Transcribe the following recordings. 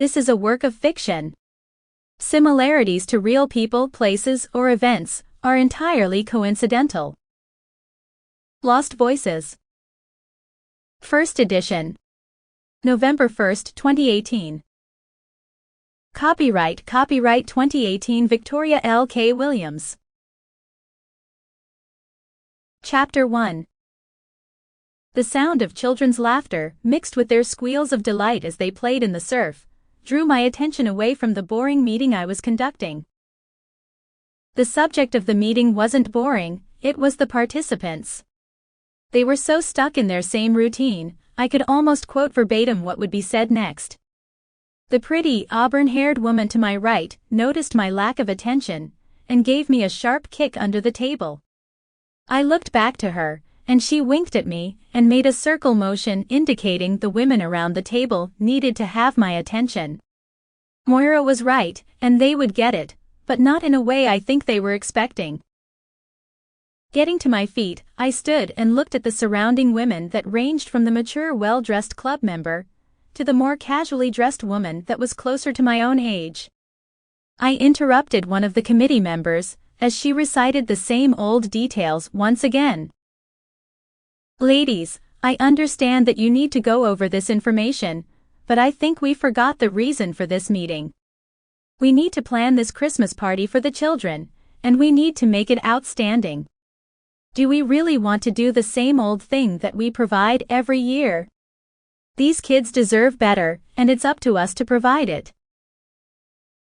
This is a work of fiction. Similarities to real people, places, or events are entirely coincidental. Lost Voices. First edition. November 1, 2018. Copyright 2018 Victoria L. K. Williams. Chapter 1. The sound of children's laughter, mixed with their squeals of delight as they played in the surf, drew my attention away from the boring meeting I was conducting. The subject of the meeting wasn't boring, it was the participants. They were so stuck in their same routine, I could almost quote verbatim what would be said next. The pretty, auburn-haired woman to my right noticed my lack of attention and gave me a sharp kick under the table. I looked back to her, and she winked at me and made a circle motion indicating the women around the table needed to have my attention. Moira was right, and they would get it, but not in a way I think they were expecting. Getting to my feet, I stood and looked at the surrounding women that ranged from the mature, well-dressed club member to the more casually dressed woman that was closer to my own age. I interrupted one of the committee members as she recited the same old details once again. Ladies, I understand that you need to go over this information, but I think we forgot the reason for this meeting. We need to plan this Christmas party for the children, and we need to make it outstanding. Do we really want to do the same old thing that we provide every year? These kids deserve better, and it's up to us to provide it.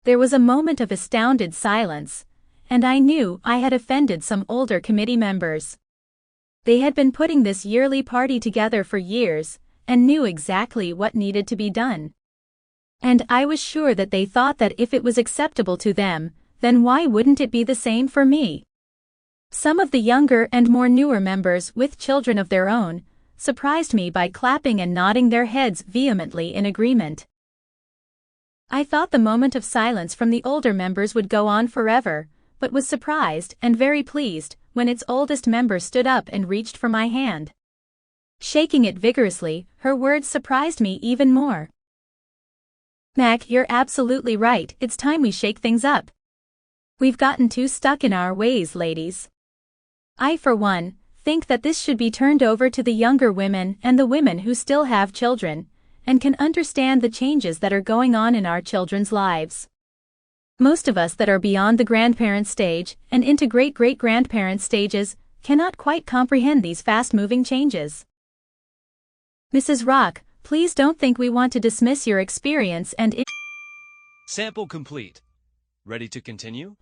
There was a moment of astounded silence, and I knew I had offended some older committee members. They had been putting this yearly party together for years, and knew exactly what needed to be done. And I was sure that they thought that if it was acceptable to them, then why wouldn't it be the same for me? Some of the younger and more newer members with children of their own surprised me by clapping and nodding their heads vehemently in agreement. I thought the moment of silence from the older members would go on forever, but was surprised and very pleased when its oldest member stood up and reached for my hand. Shaking it vigorously, her words surprised me even more. Mac, you're absolutely right, it's time we shake things up. We've gotten too stuck in our ways, ladies. I, for one, think that this should be turned over to the younger women and the women who still have children, and can understand the changes that are going on in our children's lives. Most of us that are beyond the grandparent stage and into great-great-grandparent stages cannot quite comprehend these fast-moving changes. Mrs. Rock, please don't think we want to dismiss your experience and Sample complete. Ready to continue?